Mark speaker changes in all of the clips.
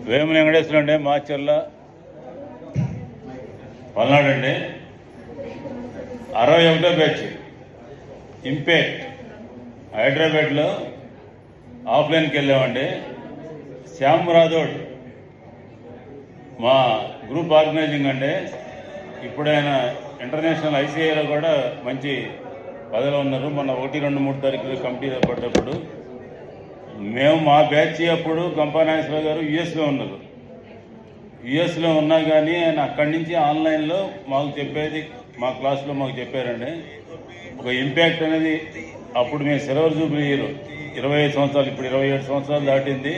Speaker 1: వేముల వెంకటేశ్వర అండి, మాచర్ల పల్నాడు అండి. 61వ batch impact హైదరాబాద్లో ఆఫ్లైన్కి వెళ్ళామండి. శ్యామ్ రాథోడ్ మా గ్రూప్ ఆర్గనైజింగ్ అండి. ఇప్పుడు ఆయన ఇంటర్నేషనల్ ఐసీఐలో కూడా మంచి పదవిలో ఉన్నారు. మొన్న 1, 2, 3 తారీఖులు కమిటీ ఏర్పడ్డప్పుడు మేము మా బ్యాచ్ అప్పుడు గంపానాగేశ్వర గారు యుఎస్లో ఉన్నారు. యుఎస్లో ఉన్నా కానీ ఆయన అక్కడి నుంచి ఆన్లైన్లో మాకు చెప్పేది, మా క్లాస్లో మాకు చెప్పారండి. ఒక ఇంపాక్ట్ అనేది అప్పుడు మేము సిల్వర్ జూబ్లీ ఇయర్ 25 సంవత్సరాలు, ఇప్పుడు 27 సంవత్సరాలు దాటింది.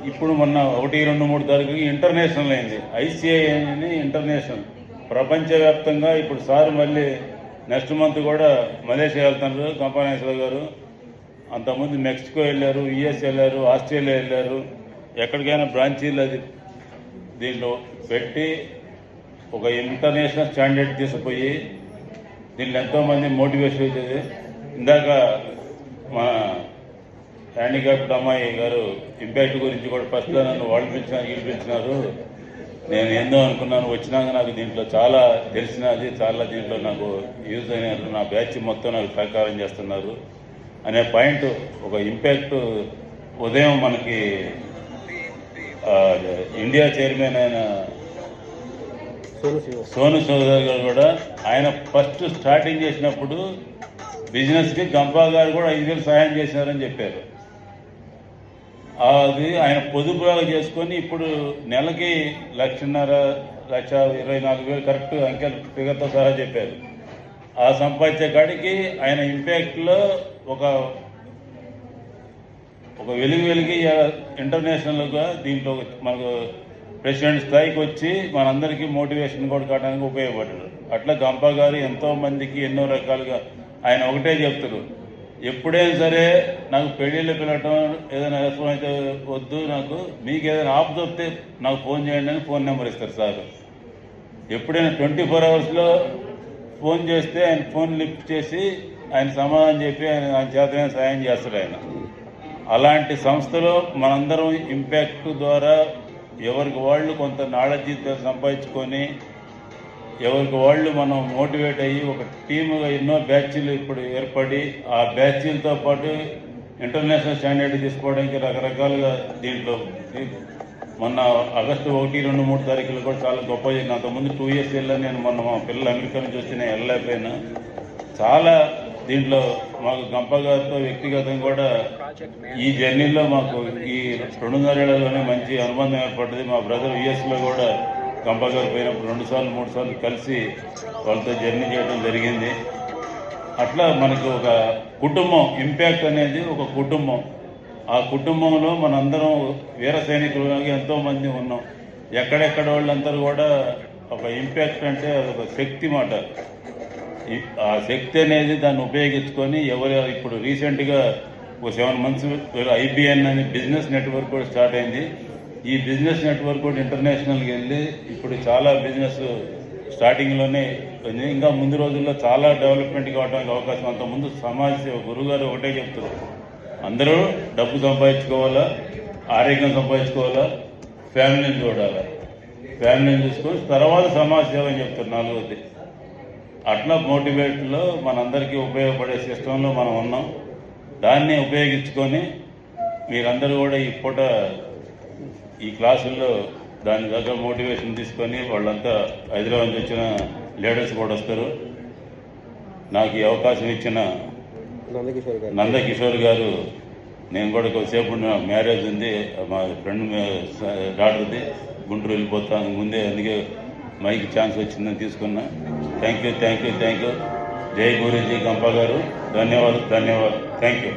Speaker 1: ఇప్పుడు మొన్న 1, 2, 3 తారీఖుకి ఇంటర్నేషనల్ అయింది. ఐసీఐ అని ఇంటర్నేషనల్ ప్రపంచవ్యాప్తంగా. ఇప్పుడు సార్ మళ్ళీ నెక్స్ట్ మంత్ కూడా మలేషియా వెళ్తున్నారు గంపానాగేశ్వర గారు. అంతకుముందు మెక్సికో వెళ్ళారు, యుఎస్ వెళ్ళారు, ఆస్ట్రేలియా వెళ్ళారు. ఎక్కడికైనా బ్రాంచీలు అది దీంట్లో పెట్టి ఒక ఇంటర్నేషనల్ స్టాండర్డ్ తీసుకుపోయి దీనిలో ఎంతోమంది మోటివేషన్ అవుతుంది. ఇందాక మా హ్యాండిక్యాప్డ్ అమ్మాయి గారు ఇంపాక్ట్ గురించి కూడా ఫస్ట్లో నన్ను వాళ్ళు పిలిచినారు. నేను ఏందో అనుకున్నాను, వచ్చినాక నాకు దీంట్లో చాలా తెలిసినది, చాలా దీంట్లో నాకు యూజ్ అయినారు, నా బ్యాచ్ మొత్తం నాకు సహకారం చేస్తున్నారు అనే పాయింట్. ఒక ఇంపాక్ట్ ఉదయం మనకి ఇండియా చైర్మన్ అయిన సోను సోదర్ గారు కూడా ఆయన ఫస్ట్ స్టార్టింగ్ చేసినప్పుడు బిజినెస్కి గంపా గారు కూడా 5,000 సహాయం చేసినారని చెప్పారు. అది ఆయన పొదుపుగా చేసుకొని ఇప్పుడు నెలకి 1,24,000 కరెక్ట్ అంకెల్ ఫిగర్తో సహా చెప్పారు. ఆ సంపాదించే కాడికి ఆయన ఇంపాక్ట్లో ఒక వెలిగి ఇంటర్నేషనల్గా దీంట్లో మనకు ప్రెసిడెంట్ స్థాయికి వచ్చి మనందరికీ మోటివేషన్ కూడా కావడానికి ఉపయోగపడ్డారు. అట్లా గంపా గారు ఎంతోమందికి ఎన్నో రకాలుగా ఆయన ఒకటే చెప్తారు, ఎప్పుడైనా సరే నాకు పెళ్ళిళ్ళు పిలవటం ఏదైనా అవసరమైతే వద్దు, నాకు మీకు ఏదైనా ఆపద వస్తే నాకు ఫోన్ చేయండి అని ఫోన్ నెంబర్ ఇస్తారు సార్. ఎప్పుడైనా 24 అవర్స్లో ఫోన్ చేస్తే ఆయన ఫోన్ లిఫ్ట్ చేసి ఆయన సమాధానం చెప్పి ఆయన చేతనే సాయం చేస్తాడు ఆయన. అలాంటి సంస్థలో మనందరం ఇంపాక్ట్ ద్వారా ఎవరికి వాళ్ళు కొంత నాలెడ్జ్ సంపాదించుకొని ఎవరికి వాళ్ళు మనం మోటివేట్ అయ్యి ఒక టీముగా ఎన్నో బ్యాచ్లు ఇప్పుడు ఏర్పడి ఆ బ్యాచ్లతో పాటు ఇంటర్నేషనల్ స్టాండర్డ్ తీసుకోవడానికి రకరకాలుగా దీంట్లో మొన్న ఆగస్టు 1, 2, 3 తారీఖులు కూడా చాలా గొప్ప జరిగింది. అంతకుముందు 2 years వెళ్ళాను నేను. మొన్న మా పిల్లలు అమెరికా నుంచి వస్తే నేను వెళ్ళలేకపోయినా. చాలా దీంట్లో మాకు గంపా గారితో వ్యక్తిగతంగా కూడా ఈ జర్నీలో మాకు ఈ 2.5 ఏళ్లలోనే మంచి అనుబంధం ఏర్పడ్డది. మా బ్రదర్ యుఎస్లో కూడా గంపా గారు పోయినప్పుడు 2 సార్లు 3 సార్లు కలిసి వాళ్ళతో జర్నీ చేయడం జరిగింది. అట్లా మనకు ఒక కుటుంబం, ఇంపాక్ట్ అనేది ఒక కుటుంబం. ఆ కుటుంబంలో మనందరం వీర సైనికులుగా ఎంతోమంది ఉన్నాం. ఎక్కడెక్కడ వాళ్ళందరూ కూడా ఒక ఇంపాక్ట్ అంటే అదొక శక్తి మాట. ఆ శక్తి అనేది దాన్ని ఉపయోగించుకొని ఇప్పుడు రీసెంట్గా ఒక 7 months IBN అని బిజినెస్ నెట్వర్క్ కూడా స్టార్ట్ అయింది. ఈ బిజినెస్ నెట్వర్క్ కూడా ఇంటర్నేషనల్కి వెళ్ళి ఇప్పుడు చాలా బిజినెస్ స్టార్టింగ్లోనే ఇంకా ముందు రోజుల్లో చాలా డెవలప్మెంట్ కావడానికి అవకాశం. అంతకుముందు సమాజ సేవ గురువుగారు ఒకటే చెప్తారు, అందరూ డబ్బు సంపాదించుకోవాలా, ఆరోగ్యం సంపాదించుకోవాలా, ఫ్యామిలీని చూడాలా, ఫ్యామిలీని చూసుకొని తర్వాత సమాజ సేవ అని చెప్తారు 4వది. అట్లా మోటివేట్లో మనందరికీ ఉపయోగపడే సిస్టంలో మనం ఉన్నాం. దాన్ని ఉపయోగించుకొని మీరందరూ కూడా ఈ పూట ఈ క్లాసుల్లో దాని దగ్గర మోటివేషన్ తీసుకొని వాళ్ళంతా హైదరాబాద్ నుంచి వచ్చిన లీడర్స్ కూడా వస్తారు. నాకు ఈ అవకాశం ఇచ్చిన నందకిషోర్ గారు, నేను కూడా కొద్దిసేపు మ్యారేజ్ ఉంది, మా ఫ్రెండ్ డాక్టర్ది, గుంటూరు వెళ్ళిపోతాను ముందే, అందుకే మైక్ ఛాన్స్ వచ్చిందని తీసుకున్నా. Thank you. జై గురూజీ గంపా గారు, ధన్యవాదాలు. Thank you.